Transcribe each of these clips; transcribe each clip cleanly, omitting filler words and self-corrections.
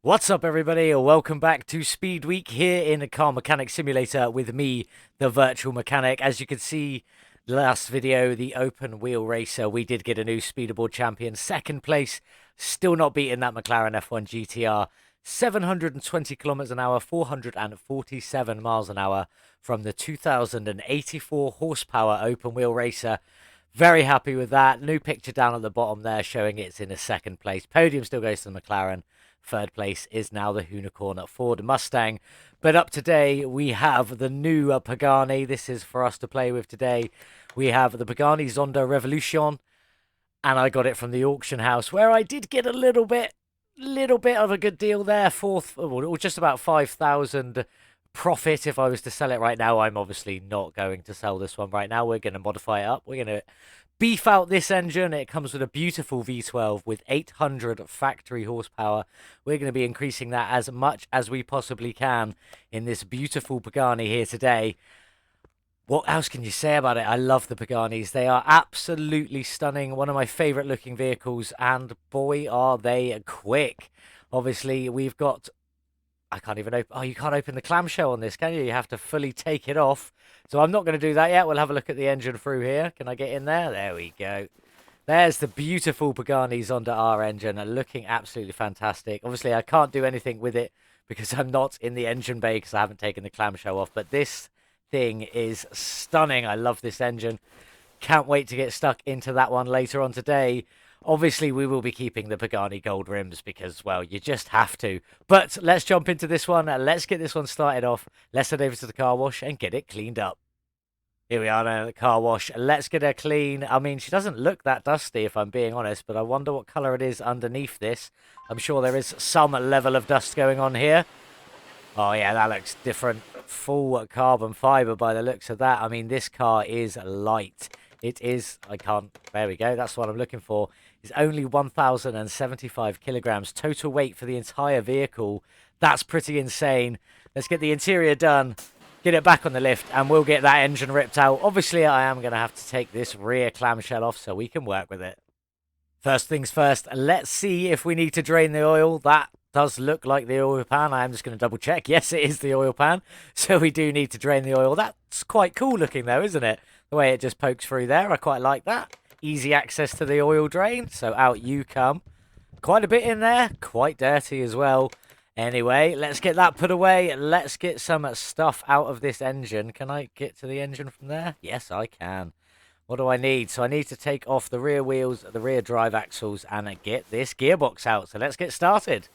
What's up, everybody? Welcome back to Speed Week here in the Car Mechanic Simulator with me, the Virtual Mechanic. As you can see, last video, the open wheel racer, we did get a new Speederboard champion. Second place, still not beating that McLaren F1 GTR. 720 kilometers an hour, 447 miles an hour from the 2084 horsepower open wheel racer. Very happy with that. New picture down at the bottom there showing it's in a second place. Podium still goes to the McLaren. Third place is now the Unicorn Ford Mustang. But up today, we have the new Pagani. This is for us to play with today. We have the Pagani Zonda Revolucion. And I got it from the auction house, where I did get a little bit of a good deal there. Or just about 5,000 profit if I was to sell it right now. I'm obviously not going to sell this one right now. We're going to modify it up. We're going to beef out this engine. It comes with a beautiful V12 with 800 factory horsepower. We're going to be increasing that as much as we possibly can in this beautiful Pagani here today. What else can you say about it? I love the Paganis. They are absolutely stunning. One of my favorite looking vehicles, and boy, are they quick. Obviously, we've got... I can't even open... Oh, you can't open the clamshell on this, can you? You have to fully take it off. So I'm not going to do that yet. We'll have a look at the engine through here. Can I get in there? There we go. There's the beautiful Pagani Zonda R engine, looking absolutely fantastic. Obviously, I can't do anything with it because I'm not in the engine bay because I haven't taken the clamshell off. But this thing is stunning. I love this engine. Can't wait to get stuck into that one later on today. Obviously, we will be keeping the Pagani gold rims because, well, you just have to. But let's jump into this one. Let's get this one started off. Let's head over to the car wash and get it cleaned up. Here we are now at the car wash. Let's get her clean. I mean, she doesn't look that dusty, if I'm being honest, but I wonder what colour it is underneath this. I'm sure there is some level of dust going on here. Oh, yeah, that looks different. Full carbon fibre by the looks of that. I mean, this car is light. It is... I can't... There we go. That's what I'm looking for. It's only 1,075 kilograms. Total weight for the entire vehicle. That's pretty insane. Let's get the interior done. Get it back on the lift, and we'll get that engine ripped out. Obviously, I am going to have to take this rear clamshell off so we can work with it. First things first, let's see if we need to drain the oil. That does look like the oil pan. I am just going to double check. Yes, it is the oil pan. So we do need to drain the oil. That's quite cool looking though, isn't it? The way it just pokes through there. I quite like that. Easy access to the oil drain. So out you come. Quite a bit in there. Quite dirty as well. Anyway, let's get that put away. Let's get some stuff out of this engine. Can I get to the engine from there? Yes, I can. What do I need? So I need to take off the rear wheels, the rear drive axles, and get this gearbox out. So let's get started.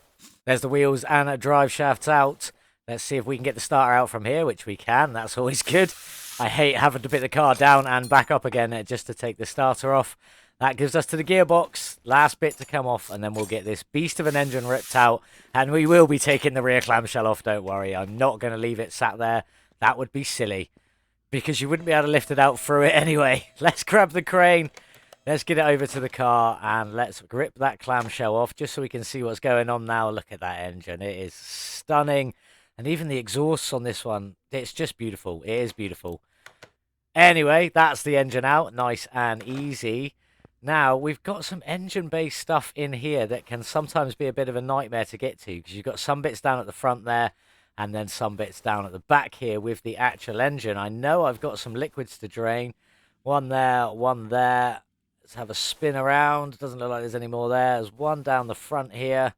There's the wheels and drive shafts out. Let's see if we can get the starter out from here, which we can. That's always good. I hate having to put the car down and back up again just to take the starter off. That gives us to the gearbox. Last bit to come off, and then we'll get this beast of an engine ripped out. And we will be taking the rear clamshell off, don't worry. I'm not going to leave it sat there. That would be silly, because you wouldn't be able to lift it out through it anyway. Let's grab the crane. Let's get it over to the car, and let's grip that clamshell off just so we can see what's going on now. Look at that engine. It is stunning. And even the exhausts on this one, it's just beautiful. It is beautiful. Anyway, that's the engine out. Nice and easy. Now, we've got some engine-based stuff in here that can sometimes be a bit of a nightmare to get to, because you've got some bits down at the front there, and then some bits down at the back here with the actual engine. I know I've got some liquids to drain. One there, one there. Let's have a spin around. Doesn't look like there's any more there. There's one down the front here.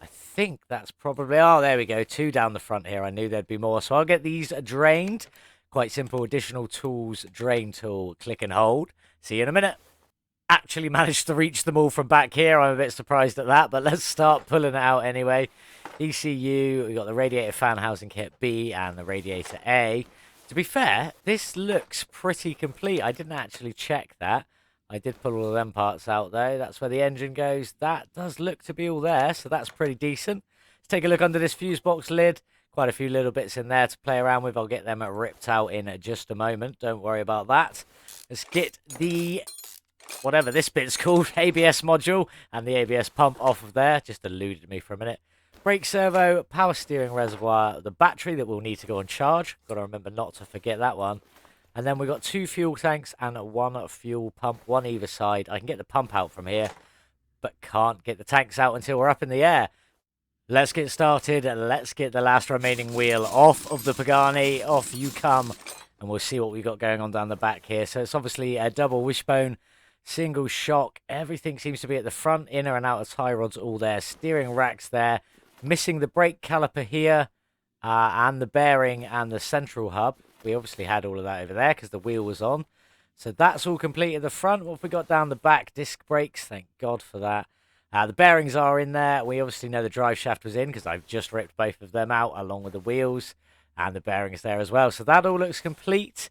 I think that's probably... Oh, there we go. Two down the front here. I knew there'd be more. So I'll get these drained. Quite simple. Additional tools, drain tool, click and hold. See you in a minute. Actually managed to reach them all from back here. I'm a bit surprised at that, but let's start pulling it out anyway. ECU, we've got the radiator fan housing kit B and the radiator A. To be fair, this looks pretty complete. I didn't actually check that. I did pull all of them parts out though. That's where the engine goes. That does look to be all there, so that's pretty decent. Let's take a look under this fuse box lid. Quite a few little bits in there to play around with. I'll get them ripped out in just a moment. Don't worry about that. Let's get the... whatever this bit's called, ABS module, and the ABS pump off of there. Just eluded me for a minute. Brake servo, power steering reservoir, the battery that we'll need to go and charge. Got to remember not to forget that one. And then we've got 2 fuel tanks and 1 fuel pump, one either side. I can get the pump out from here, but can't get the tanks out until we're up in the air. Let's get started. Let's get the last remaining wheel off of the Pagani. Off you come. And we'll see what we've got going on down the back here. So it's obviously a double wishbone, single shock. Everything seems to be at the front, inner and outer tie rods all there. Steering racks there. Missing the brake caliper here. And the bearing and the central hub. We obviously had all of that over there because the wheel was on. So that's all complete at the front. What have we got down the back? Disc brakes. Thank God for that. The bearings are in there. We obviously know the drive shaft was in because I've just ripped both of them out along with the wheels and the bearings there as well. So that all looks complete.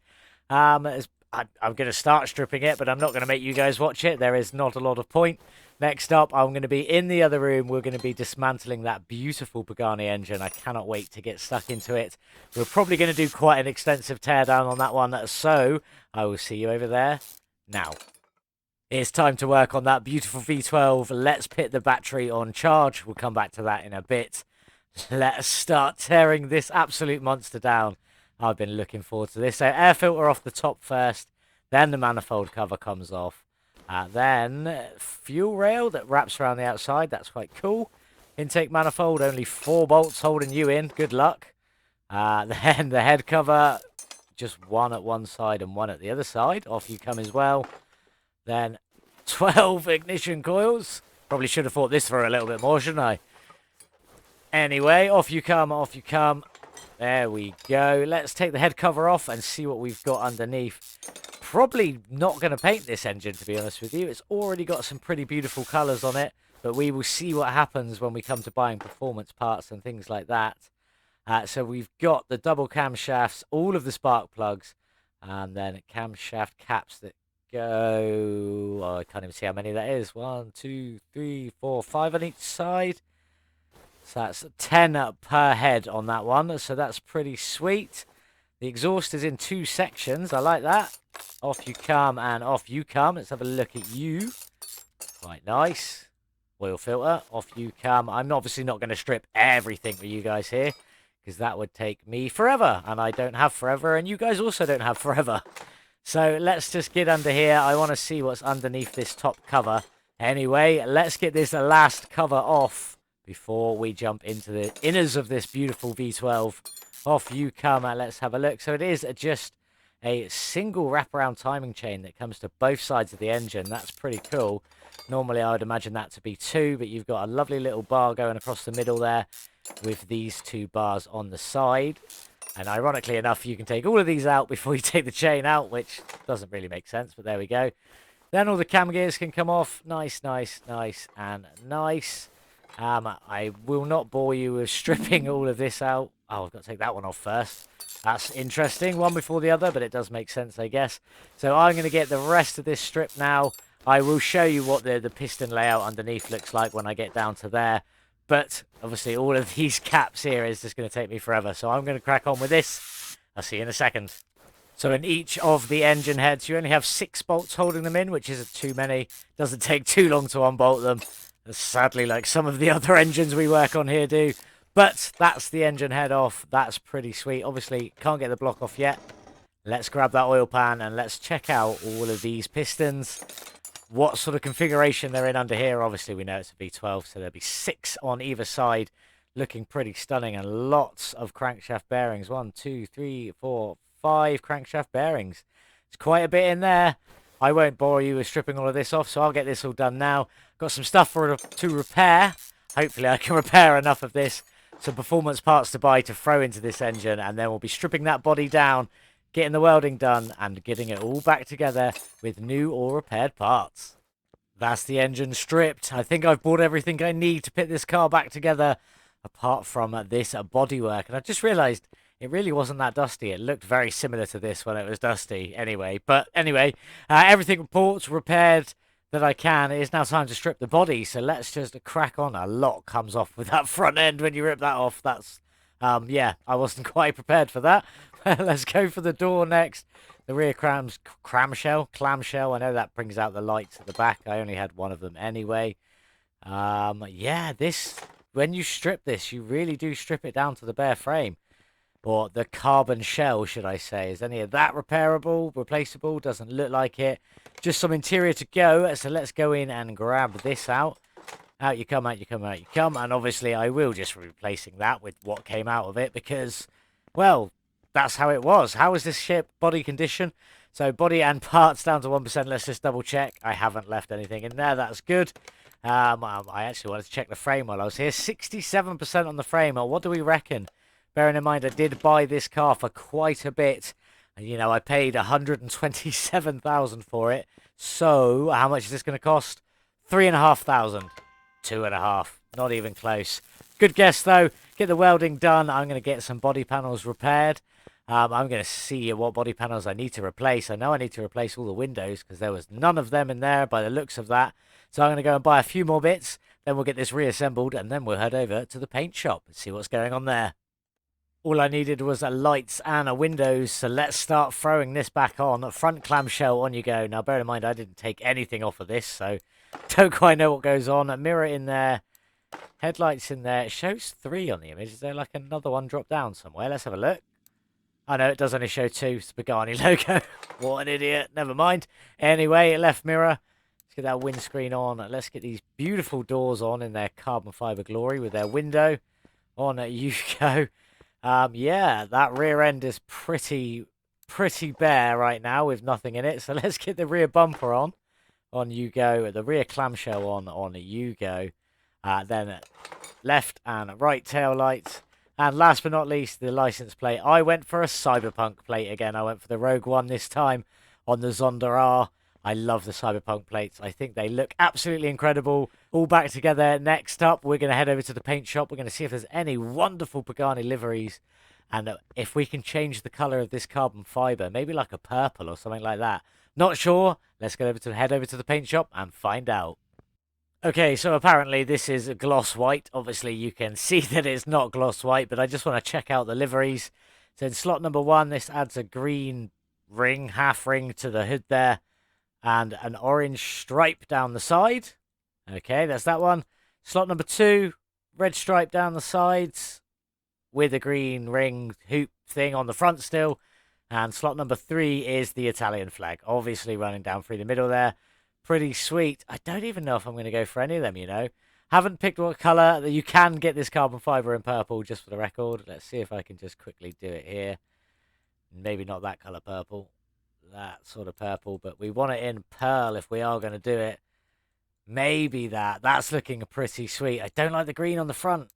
I'm going to start stripping it, but I'm not going to make you guys watch it. There is not a lot of point. Next up, I'm going to be in the other room. We're going to be dismantling that beautiful Pagani engine. I cannot wait to get stuck into it. We're probably going to do quite an extensive teardown on that one. So I will see you over there now. It's time to work on that beautiful V12. Let's put the battery on charge. We'll come back to that in a bit. Let's start tearing this absolute monster down. I've been looking forward to this. So air filter off the top first. Then the manifold cover comes off. Then fuel rail that wraps around the outside. That's quite cool. Intake manifold, only 4 bolts holding you in. Good luck. Then the head cover, just one at one side and one at the other side. Off you come as well. Then 12 ignition coils. Probably should have thought this through a little bit more, shouldn't I? Anyway, off you come, off you come. There we go. Let's take the head cover off and see what we've got underneath. Probably not going to paint this engine, to be honest with you. It's already got some pretty beautiful colours on it, but we will see what happens when we come to buying performance parts and things like that. So we've got the double camshafts, all of the spark plugs, and then camshaft caps that go, oh, I can't even see how many that is. 1, 2, 3, 4, 5 on each side. So that's 10 per head on that one. So that's pretty sweet. The exhaust is in 2 sections. I like that. Off you come and off you come. Let's have a look at you. Quite nice. Oil filter. Off you come. I'm obviously not going to strip everything for you guys here, because that would take me forever. And I don't have forever. And you guys also don't have forever. So let's just get under here. I want to see what's underneath this top cover. Anyway, let's get this last cover off before we jump into the inners of this beautiful V12. Off you come and let's have a look. So it is just a single wraparound timing chain that comes to both sides of the engine. That's pretty cool. Normally I would imagine that to be 2, but you've got a lovely little bar going across the middle there with these 2 bars on the side. And ironically enough, you can take all of these out before you take the chain out, which doesn't really make sense, but there we go. Then all the cam gears can come off. Nice, nice, nice, and nice. I will not bore you with stripping all of this out. Oh, I've got to take that one off first. That's interesting. One before the other, but it does make sense, I guess. So I'm going to get the rest of this strip now. I will show you what the piston layout underneath looks like when I get down to there. But obviously all of these caps here is just going to take me forever. So I'm going to crack on with this. I'll see you in a second. So in each of the engine heads, you only have 6 bolts holding them in, which isn't too many. Doesn't take too long to unbolt them. Sadly, like some of the other engines we work on here do. But that's the engine head off. That's pretty sweet. Obviously, can't get the block off yet. Let's grab that oil pan and let's check out all of these pistons. What sort of configuration they're in under here. Obviously, we know it's a V12, so there'll be 6 on either side. Looking pretty stunning, and lots of crankshaft bearings. 1, 2, 3, 4, 5 crankshaft bearings. It's quite a bit in there. I won't bore you with stripping all of this off, so I'll get this all done now. Got some stuff to repair. Hopefully, I can repair enough of this. Some performance parts to buy to throw into this engine, and then we'll be stripping that body down, getting the welding done, and getting it all back together with new or repaired parts. That's the engine stripped. I think I've bought everything I need to put this car back together, apart from this bodywork. And I just realised it really wasn't that dusty. It looked very similar to this when it was dusty anyway. But anyway, everything reports repaired that I can. It is now time to strip the body. So let's just crack on. A lot comes off with that front end when you rip that off. That's, yeah, I wasn't quite prepared for that. Let's go for the door next. The rear clamshell. I know that brings out the lights at the back. I only had one of them anyway. Yeah, when you strip this, you really do strip it down to the bare frame. Or the carbon shell, should I say. Is any of that repairable, replaceable? Doesn't look like it. Just some interior to go. So let's go in and grab this out. Out you come, out you come, out you come. And obviously I will just be replacing that with what came out of it because, well, that's how it was. How is this ship body condition? So body and parts down to 1%. Let's just double check. I haven't left anything in there. That's good. I actually wanted to check the frame while I was here. 67% on the frame. What do we reckon? Bearing in mind I did buy this car for quite a bit. You know, I paid 127,000 for it. So how much is this going to cost? 3,500. 2.5. Not even close. Good guess though. Get the welding done. I'm going to get some body panels repaired. I'm going to see what body panels I need to replace. I know I need to replace all the windows because there was none of them in there by the looks of that. So I'm going to go and buy a few more bits. Then we'll get this reassembled and then we'll head over to the paint shop and see what's going on there. All I needed was a lights and a windows, so let's start throwing this back on. Front clamshell, on you go. Now, bear in mind, I didn't take anything off of this, so don't quite know what goes on. A mirror in there, headlights in there. It shows 3 on the image. Is there like another one drop down somewhere? Let's have a look. Oh, no, it does only show 2. It's the Pagani logo. What an idiot. Never mind. Anyway, left mirror. Let's get that windscreen on. Let's get these beautiful doors on in their carbon fibre glory with their window. On you go. Yeah, that rear end is pretty bare right now with nothing in it. So let's get the rear bumper on. On you go. The rear clamshell on you go. Then left and right tail lights. And last but not least, the license plate. I went for a Cyberpunk plate again. I went for the Rogue One this time on the Zonda R. I love the Cyberpunk plates. I think they look absolutely incredible. All back together. Next up, we're going to head over to the paint shop. We're going to see if there's any wonderful Pagani liveries. And if we can change the colour of this carbon fibre. Maybe like a purple or something like that. Not sure. Let's head over to the paint shop and find out. Okay, so apparently this is gloss white. Obviously, you can see that it's not gloss white, but I just want to check out the liveries. So in slot number 1, this adds a green ring, half ring to the hood there. And an orange stripe down the side. Okay, that's that one. Slot number 2, red stripe down the sides with a green ring hoop thing on the front still. And slot number 3 is the Italian flag, obviously running down through the middle there. Pretty sweet. I don't even know if I'm going to go for any of them, you know. Haven't picked what colour. You can get this carbon fibre in purple, just for the record. Let's see if I can just quickly do it here. Maybe not that colour purple. That sort of purple, but we want it in pearl if we are going to do it. Maybe that's looking pretty sweet. I don't like the green on the front.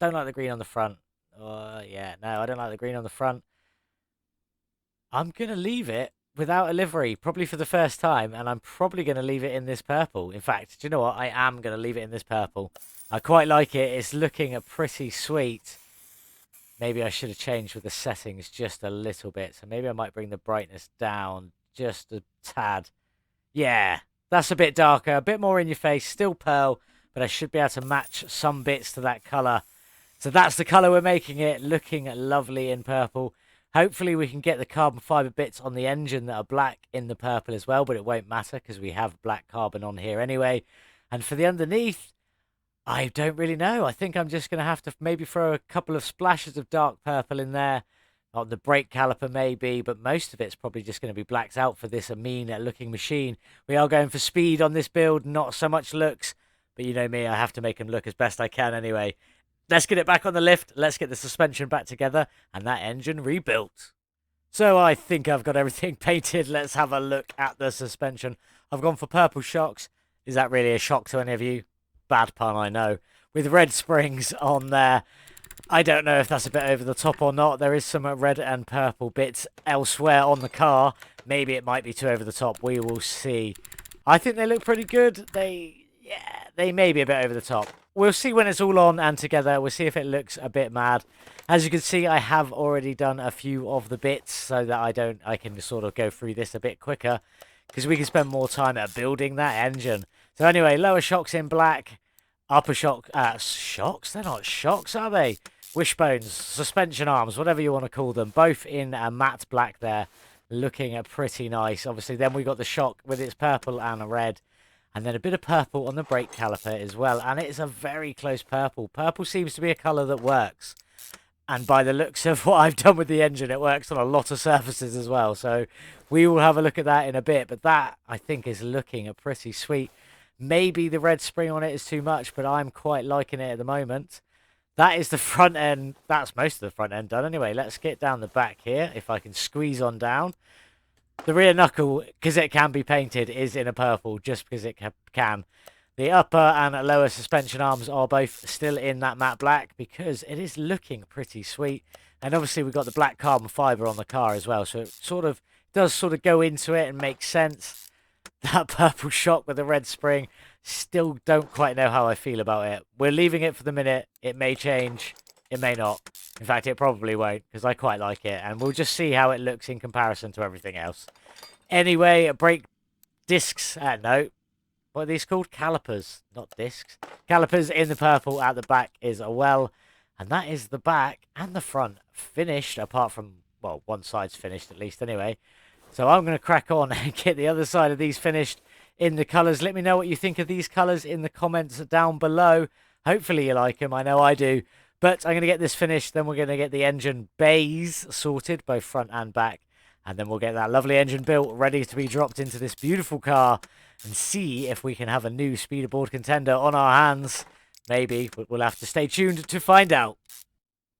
Don't like the green on the front. Yeah, no, I don't like the green on the front. I'm going to leave it without a livery, probably for the first time, and I'm probably going to leave it in this purple. In fact, do you know what? I am going to leave it in this purple. I quite like it. It's looking pretty sweet. Maybe I should have changed with the settings just a little bit. So maybe I might bring the brightness down just a tad. Yeah, that's a bit darker, a bit more in your face, still pearl, but I should be able to match some bits to that colour. So that's the colour we're making it, looking lovely in purple. Hopefully we can get the carbon fibre bits on the engine that are black in the purple as well, but it won't matter because we have black carbon on here anyway. And for the underneath, I don't really know. I think I'm just going to have to maybe throw a couple of splashes of dark purple in there. On the brake caliper maybe, but most of it's probably just going to be blacked out for this mean looking machine. We are going for speed on this build, not so much looks. But you know me, I have to make them look as best I can anyway. Let's get it back on the lift. Let's get the suspension back together and that engine rebuilt. So I think I've got everything painted. Let's have a look at the suspension. I've gone for purple shocks. Is that really a shock to any of you? Bad pun, I know. With red springs on there. I don't know if that's a bit over the top or not. There is some red and purple bits elsewhere on the car. Maybe it might be too over the top. We will see. I think they look pretty good. They may be a bit over the top. We'll see when it's all on and together. We'll see if it looks a bit mad. As you can see, I have already done a few of the bits so that I can sort of go through this a bit quicker because we can spend more time at building that engine. So anyway, lower shocks in black, upper shocks, they're not shocks, are they? Wishbones, suspension arms, whatever you want to call them, both in a matte black there, looking pretty nice. Obviously, then we got the shock with its purple and red. And then a bit of purple on the brake caliper as well. And it is a very close purple. Purple seems to be a colour that works. And by the looks of what I've done with the engine, it works on a lot of surfaces as well. So we will have a look at that in a bit. But that, I think, is looking pretty sweet. Maybe the red spring on it is too much, but I'm quite liking it at the moment. That is the front end. That's most of the front end done anyway. Let's get down the back here. If I can squeeze on down. The rear knuckle, because it can be painted, is in a purple just because it can. The upper and lower suspension arms are both still in that matte black because it is looking pretty sweet. And obviously we've got the black carbon fibre on the car as well. So it does go into it and make sense. That purple shock with the red spring, still don't quite know how I feel about it. We're leaving it for the minute. It may change. It may not. In fact, it probably won't because I quite like it. And we'll just see how it looks in comparison to everything else. Anyway, brake discs. No. What are these called? Calipers, not discs. Calipers in the purple at the back as well. And that is the back and the front finished, apart from, well, one side's finished at least anyway. So I'm going to crack on and get the other side of these finished in the colours. Let me know what you think of these colours in the comments down below. Hopefully you like them. I know I do. But I'm going to get this finished. Then we're going to get the engine bays sorted, both front and back. And then we'll get that lovely engine built, ready to be dropped into this beautiful car. And see if we can have a new speederboard contender on our hands. Maybe, but we'll have to stay tuned to find out.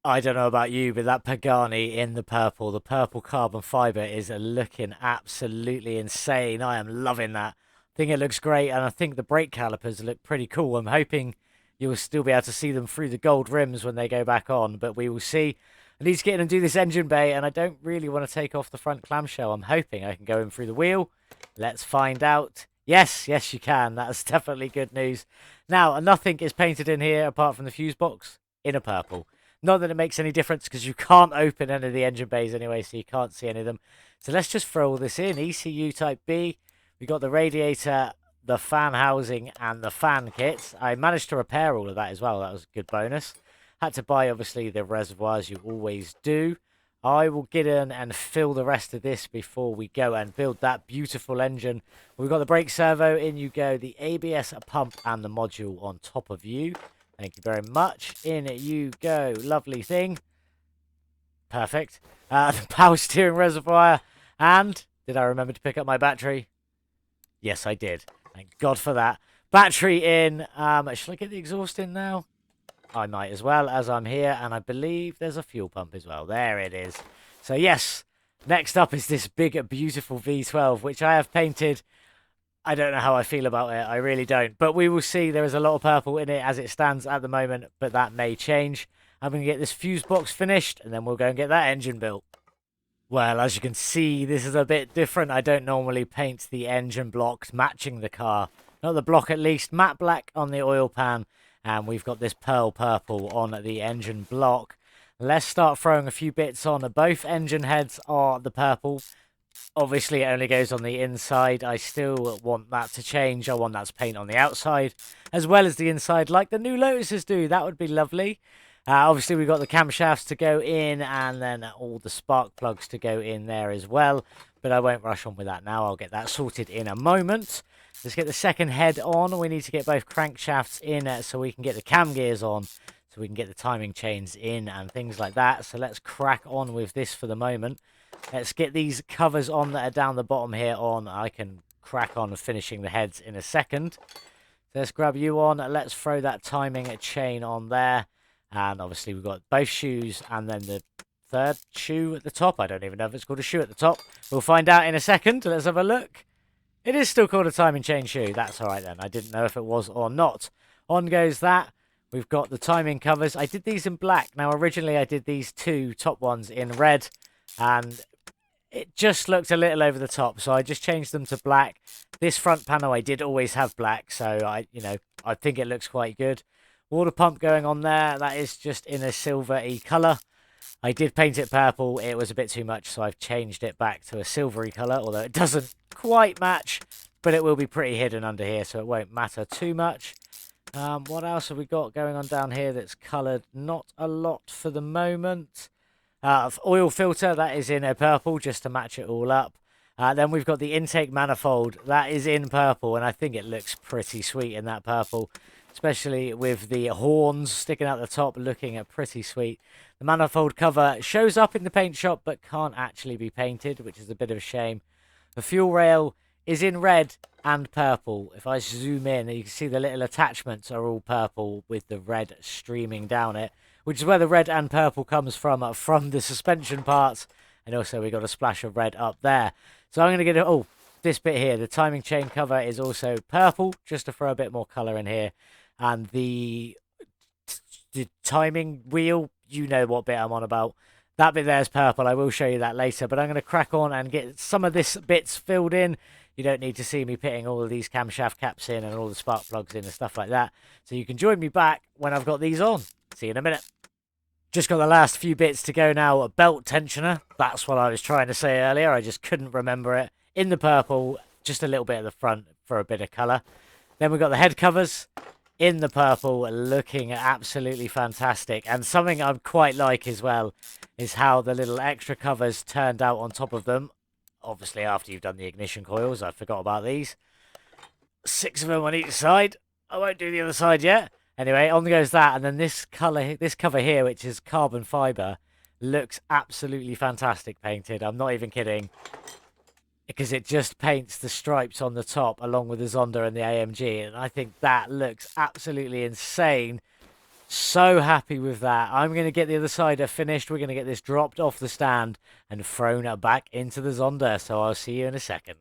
I don't know about you, but that Pagani in the purple carbon fibre is looking absolutely insane. I am loving that. I think it looks great, and I think the brake calipers look pretty cool. I'm hoping you'll still be able to see them through the gold rims when they go back on, but we will see. I need to get in and do this engine bay, and I don't really want to take off the front clamshell. I'm hoping I can go in through the wheel. Let's find out. Yes, you can. That's definitely good news. Now, nothing is painted in here apart from the fuse box in a purple. Not that it makes any difference because you can't open any of the engine bays anyway, so you can't see any of them. So let's just throw all this in. ECU Type B. We got the radiator, the fan housing, and the fan kits. I managed to repair all of that as well. That was a good bonus. Had to buy, obviously, the reservoirs you always do. I will get in and fill the rest of this before we go and build that beautiful engine. We've got the brake servo. In you go. The ABS pump and the module on top of you. Thank you very much. In you go. Lovely thing. Perfect. The power steering reservoir. And did I remember to pick up my battery? Yes, I did. Thank God for that. Battery in. Shall I get the exhaust in now? I might as well, as I'm here. And I believe there's a fuel pump as well. There it is. So, yes. Next up is this big, beautiful V12, which I have painted. I don't know how I feel about it. I really don't. But we will see. There is a lot of purple in it as it stands at the moment, but that may change. I'm going to get this fuse box finished, and then we'll go and get that engine built. Well, as you can see, this is a bit different. I don't normally paint the engine blocks matching the car. Not the block at least. Matte black on the oil pan, and we've got this pearl purple on the engine block. Let's start throwing a few bits on. Both engine heads are the purple. Obviously, it only goes on the inside. I still want that to change. I want that to paint on the outside as well as the inside like the new Lotuses do. That would be lovely. Obviously, we've got the camshafts to go in and then all the spark plugs to go in there as well. But I won't rush on with that now. I'll get that sorted in a moment. Let's get the second head on. We need to get both crankshafts in so we can get the cam gears on. So we can get the timing chains in and things like that. So let's crack on with this for the moment. Let's get these covers on that are down the bottom here on. I can crack on finishing the heads in a second. So let's grab you on. Let's throw that timing chain on there. And obviously we've got both shoes and then the third shoe at the top. I don't even know if it's called a shoe at the top. We'll find out in a second. Let's have a look. It is still called a timing chain shoe. That's all right then. I didn't know if it was or not. On goes that. We've got the timing covers. I did these in black. Now originally I did these two top ones in red. And it just looked a little over the top, so I just changed them to black. This front panel I did always have black, so I think it looks quite good. Water pump going on there. That is just in a silvery colour. I did paint it purple. It was a bit too much, so I've changed it back to a silvery colour, although it doesn't quite match, but it will be pretty hidden under here, so it won't matter too much. What else have we got going on down here that's coloured? Not a lot for the moment. Oil filter, that is in a purple, just to match it all up. Then we've got the intake manifold. That is in purple, and I think it looks pretty sweet in that purple, especially with the horns sticking out the top, looking pretty sweet. The manifold cover shows up in the paint shop, but can't actually be painted, which is a bit of a shame. The fuel rail is in red and purple. If I zoom in, you can see the little attachments are all purple with the red streaming down it, which is where the red and purple comes from the suspension parts. And also we got a splash of red up there. So I'm going to get it. Oh, this bit here, the timing chain cover is also purple, just to throw a bit more color in here. And the timing wheel, you know what bit I'm on about. That bit there is purple. I will show you that later, but I'm going to crack on and get some of this bits filled in. You don't need to see me putting all of these camshaft caps in and all the spark plugs in and stuff like that. So you can join me back when I've got these on. See you in a minute. Just got the last few bits to go now. A belt tensioner. That's what I was trying to say earlier. I just couldn't remember it. In the purple, just a little bit at the front for a bit of colour. Then we've got the head covers in the purple, looking absolutely fantastic. And something I quite like as well is how the little extra covers turned out on top of them. Obviously, after you've done the ignition coils, I forgot about these. 6 of them on each side. I won't do the other side yet. Anyway, on goes that, and then this cover here, which is carbon fibre, looks absolutely fantastic painted. I'm not even kidding, because it just paints the stripes on the top along with the Zonda and the AMG, and I think that looks absolutely insane. So happy with that. I'm going to get the other side finished. We're going to get this dropped off the stand and thrown back into the Zonda, so I'll see you in a second.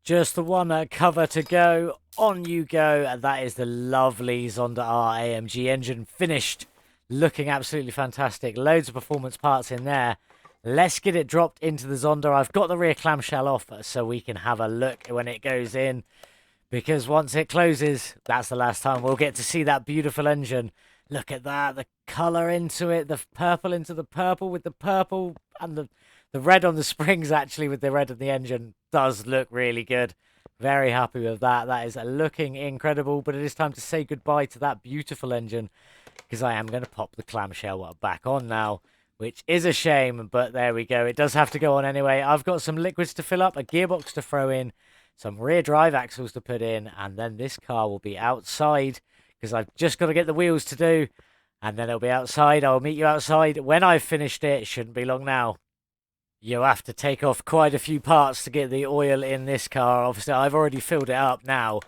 Just the one cover to go. On you go. And that is the lovely Zonda R AMG engine finished. Looking absolutely fantastic. Loads of performance parts in there. Let's get it dropped into the Zonda. I've got the rear clamshell off so we can have a look when it goes in. Because once it closes, that's the last time we'll get to see that beautiful engine. Look at that. The colour into it. The purple into the purple with the purple and the red on the springs, actually, with the red of the engine, does look really good. Very happy with that. That is looking incredible, but it is time to say goodbye to that beautiful engine, because I am going to pop the clamshell back on now, which is a shame, but there we go. It does have to go on anyway. I've got some liquids to fill up, a gearbox to throw in, some rear drive axles to put in, and then this car will be outside, because I've just got to get the wheels to do, and then it'll be outside. I'll meet you outside when I've finished it. It shouldn't be long now. You have to take off quite a few parts to get the oil in this car. Obviously, I've already filled it up now,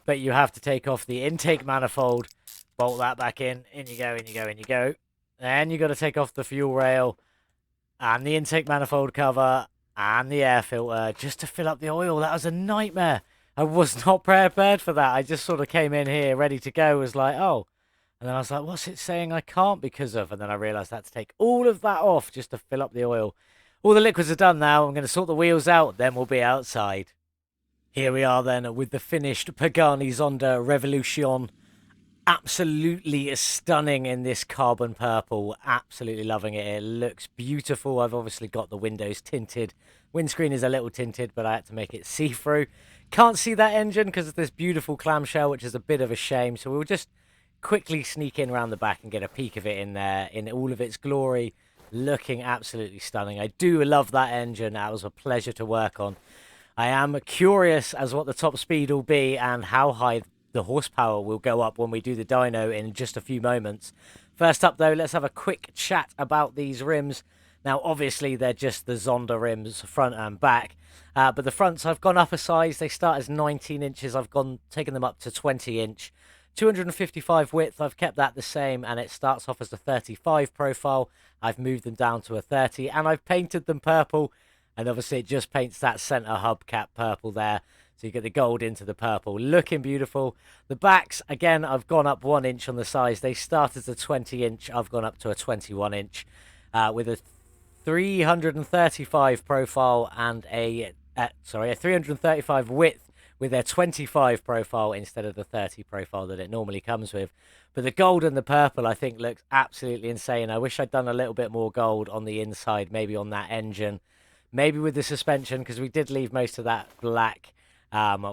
but you have to take off the intake manifold, bolt that back in you go, in you go, in you go. Then you got to take off the fuel rail and the intake manifold cover and the air filter just to fill up the oil. That was a nightmare. I was not prepared for that. I just sort of came in here ready to go, was like, oh. And then I was like, what's it saying I can't because of? And then I realised I had to take all of that off just to fill up the oil. All the liquids are done now. I'm going to sort the wheels out, then we'll be outside. Here we are then with the finished Pagani Zonda Revolucion. Absolutely stunning in this carbon purple. Absolutely loving it. It looks beautiful. I've obviously got the windows tinted. Windscreen is a little tinted, but I had to make it see-through. Can't see that engine because of this beautiful clamshell, which is a bit of a shame. So we'll just quickly sneak in around the back and get a peek of it in there in all of its glory. Looking absolutely stunning. I do love that engine. That was a pleasure to work on. I am curious as what the top speed will be and how high the horsepower will go up when we do the dyno in just a few moments. First up though, let's have a quick chat about these rims. Now obviously they're just the Zonda rims front and back, but the fronts I've gone up a size. They start as 19 inches. I've taken them up to 20 inch. 255 width, I've kept that the same, and it starts off as a 35 profile. I've moved them down to a 30, and I've painted them purple, and obviously it just paints that center hubcap purple there, so you get the gold into the purple. Looking beautiful. The backs, again, I've gone up 1 inch on the size. They start as a 20 inch, I've gone up to a 21 inch, with a 335 profile and a 335 width, with their 25 profile instead of the 30 profile that it normally comes with. But the gold and the purple, I think, looks absolutely insane. I wish I'd done a little bit more gold on the inside, maybe on that engine, maybe with the suspension, because we did leave most of that black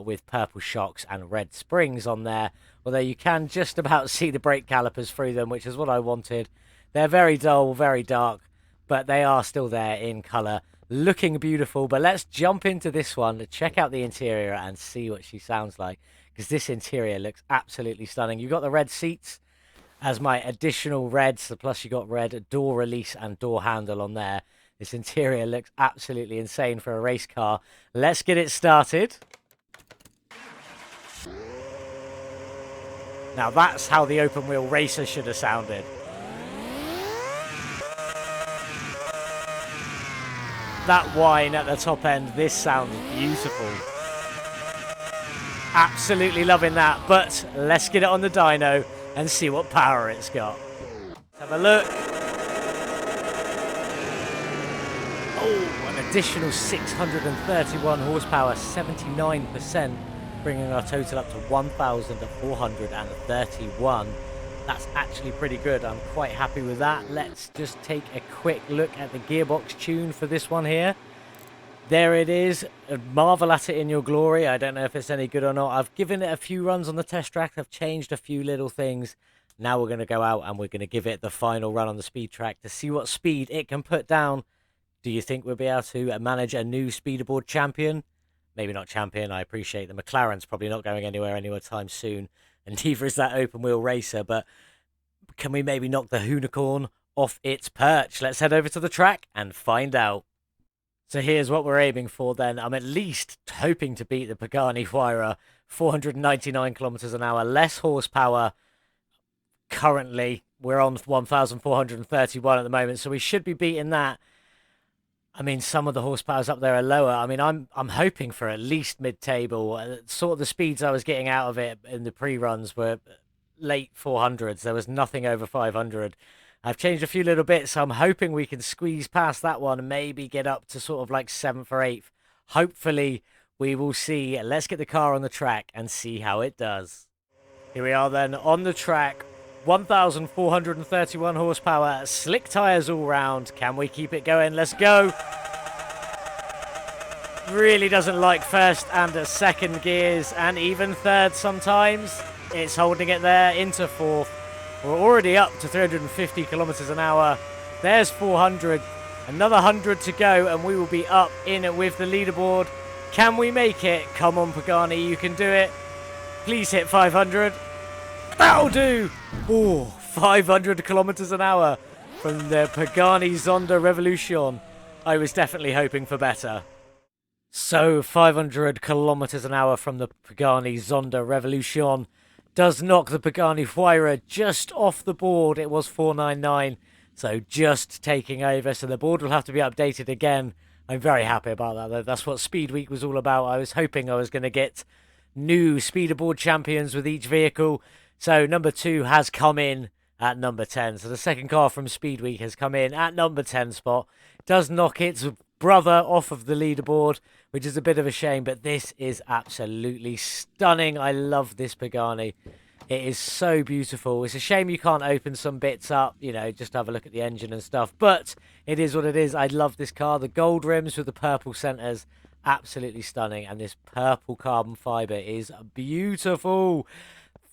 with purple shocks and red springs on there. Although you can just about see the brake calipers through them, which is what I wanted. They're very dull, very dark, but they are still there in colour. Looking beautiful, but let's jump into this one to check out the interior and see what she sounds like, because this interior looks absolutely stunning. You've got the red seats as my additional reds, plus you got red door release and door handle on there. This interior looks absolutely insane for a race car. Let's get it started. Now that's how the open wheel racer should have sounded. That whine at the top end, this sounds beautiful. Absolutely loving that, but let's get it on the dyno and see what power it's got. Let's have a look. Oh, an additional 631 horsepower, 79%, bringing our total up to 1,431. That's actually pretty good. I'm quite happy with that. Let's just take a quick look at the gearbox tune for this one here. There it is. Marvel at it in your glory. I don't know if it's any good or not. I've given it a few runs on the test track. I've changed a few little things. Now we're going to go out and we're going to give it the final run on the speed track to see what speed it can put down. Do you think we'll be able to manage a new speederboard champion? Maybe not champion. I appreciate the McLaren's probably not going anywhere anytime soon. And neither is that open wheel racer. But can we maybe knock the unicorn off its perch? Let's head over to the track and find out. So here's what we're aiming for then. I'm at least hoping to beat the Pagani Huayra. 499 kilometers an hour, less horsepower. Currently, we're on 1,431 at the moment, so we should be beating that. I mean, some of the horsepowers up there are lower. I mean, I'm hoping for at least mid-table. Sort of the speeds I was getting out of it in the pre-runs were late 400s. There was nothing over 500. I've changed a few little bits, so I'm hoping we can squeeze past that one and maybe get up to sort of like 7th or 8th. Hopefully, we will see. Let's get the car on the track and see how it does. Here we are then on the track. 1,431 horsepower, slick tyres all round. Can we keep it going? Let's go. Really doesn't like first and second gears and even third sometimes. It's holding it there into 4th. We're already up to 350 kilometers an hour. There's 400. Another 100 to go, and we will be up in it with the leaderboard. Can we make it? Come on, Pagani, you can do it. Please hit 500. That'll do. Oh, 500 kilometers an hour from the Pagani Zonda Revolucion. I was definitely hoping for better. So, 500 kilometers an hour from the Pagani Zonda Revolucion does knock the Pagani Huayra just off the board. It was 499, so just taking over. So the board will have to be updated again. I'm very happy about that, though. That's what Speed Week was all about. I was hoping I was going to get new speederboard champions with each vehicle. So number 2 has come in at number 10. So the second car from Speed Week has come in at number 10 spot. Does knock its brother off of the leaderboard, which is a bit of a shame, but this is absolutely stunning. I love this Pagani. It is so beautiful. It's a shame you can't open some bits up, you know, just have a look at the engine and stuff, but it is what it is. I love this car. The gold rims with the purple centers, absolutely stunning, and this purple carbon fiber is beautiful.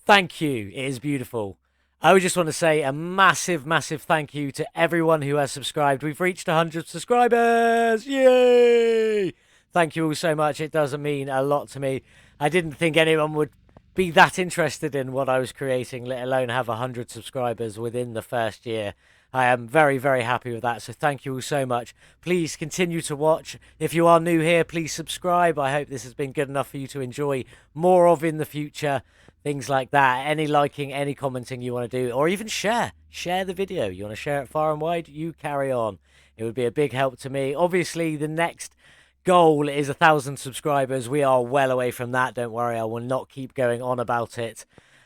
Thank you. It is beautiful. I would just want to say a massive, massive thank you to everyone who has subscribed. We've reached 100 subscribers. Yay! Thank you all so much. It does mean a lot to me. I didn't think anyone would be that interested in what I was creating, let alone have 100 subscribers within the first year. I am very, very happy with that. So thank you all so much. Please continue to watch. If you are new here, please subscribe. I hope this has been good enough for you to enjoy more of in the future. Things like that. Any liking, any commenting you want to do, or even share. Share the video. You want to share it far and wide? You carry on. It would be a big help to me. Obviously, the next goal is 1,000 subscribers. We are well away from that. Don't worry. I will not keep going on about it.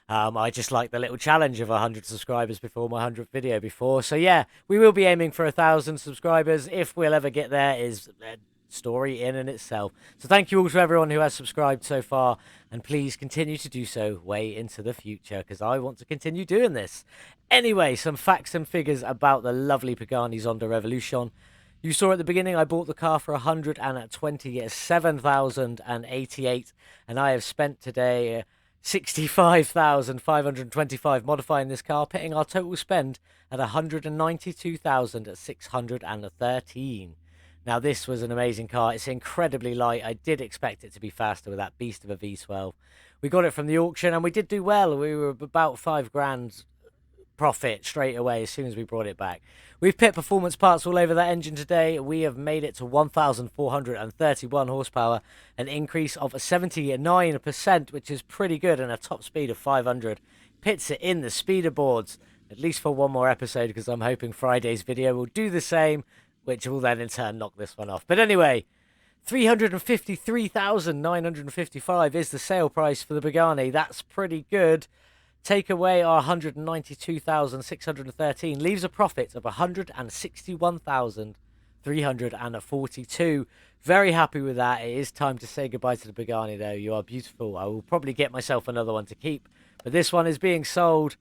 I just like the little challenge of 100 subscribers before my 100th video before. So yeah, we will be aiming for 1,000 subscribers. If we'll ever get there is a story in and itself. So thank you all to everyone who has subscribed so far, and please continue to do so way into the future, because I want to continue doing this. Anyway, some facts and figures about the lovely Pagani Zonda Revolucion. You saw at the beginning I bought the car for 127,088, and I have spent today 65,525 modifying this car, pitting our total spend at 192,613. Now, this was an amazing car. It's incredibly light. I did expect it to be faster with that beast of a V12. We got it from the auction, and we did do well. We were about 5 grand profit straight away as soon as we brought it back. We've put performance parts all over that engine today. We have made it to 1,431 horsepower, an increase of 79%, which is pretty good, and a top speed of 500. Pits it in the speeder boards, at least for one more episode, because I'm hoping Friday's video will do the same, which will then in turn knock this one off. But anyway, 353,955 is the sale price for the Pagani. That's pretty good. Take away our 192,613, leaves a profit of 161,342. Very happy with that. It is time to say goodbye to the Pagani, though. You are beautiful. I will probably get myself another one to keep, but this one is being sold.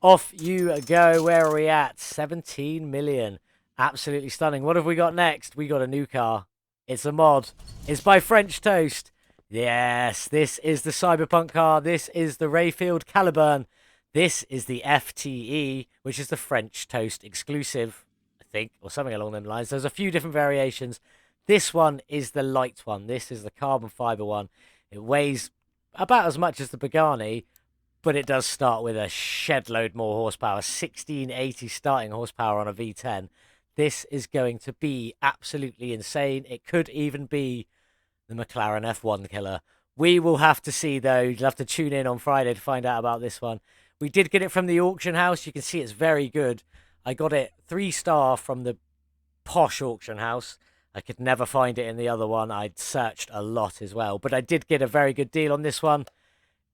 Off you go. Where are we at? 17 million. Absolutely stunning. What have we got next? We got a new car. It's a mod. It's by French Toast. Yes, this is the Cyberpunk car. This is the Rayfield Caliburn. This is the FTE, which is the French Toast exclusive, I think, or something along them lines. There's a few different variations. This one is the light one. This is the carbon fiber one. It weighs about as much as the Pagani, but it does start with a shed load more horsepower, 1680 starting horsepower on a V10. This is going to be absolutely insane. It could even be the McLaren F1 killer. We will have to see, though. You'll have to tune in on Friday to find out about this one. We did get it from the auction house. You can see it's very good. I got it 3-star from the posh auction house. I could never find it in the other one. I'd searched a lot as well. But I did get a very good deal on this one.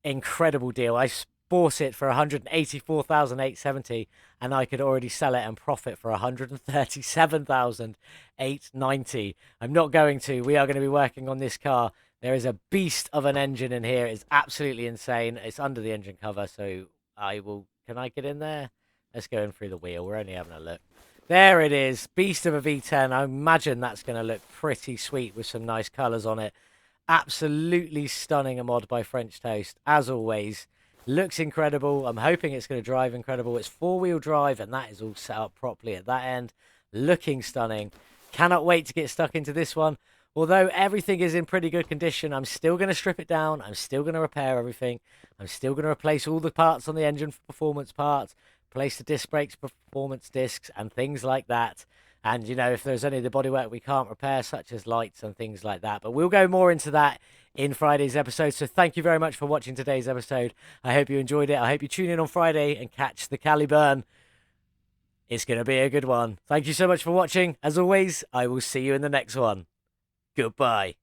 Incredible deal. I bought it for 184,870, and I could already sell it and profit for 137,890. I'm not going to. We are going to be working on this car. There is a beast of an engine in here. It's absolutely insane. It's under the engine cover, so I will... Can I get in there? Let's go in through the wheel. We're only having a look. There it is. Beast of a V10. I imagine that's going to look pretty sweet with some nice colours on it. Absolutely stunning a mod by French Toast, as always. Looks incredible. I'm hoping it's going to drive incredible. It's 4-wheel drive, and that is all set up properly at that end. Looking stunning. Cannot wait to get stuck into this one. Although everything is in pretty good condition, I'm still going to strip it down. I'm still going to repair everything. I'm still going to replace all the parts on the engine for performance parts, replace the disc brakes, performance discs, and things like that. And, you know, if there's any of the bodywork we can't repair, such as lights and things like that. But we'll go more into that in Friday's episode. So thank you very much for watching today's episode. I hope you enjoyed it. I hope you tune in on Friday and catch the Caliburn. It's going to be a good one. Thank you so much for watching. As always, I will see you in the next one. Goodbye.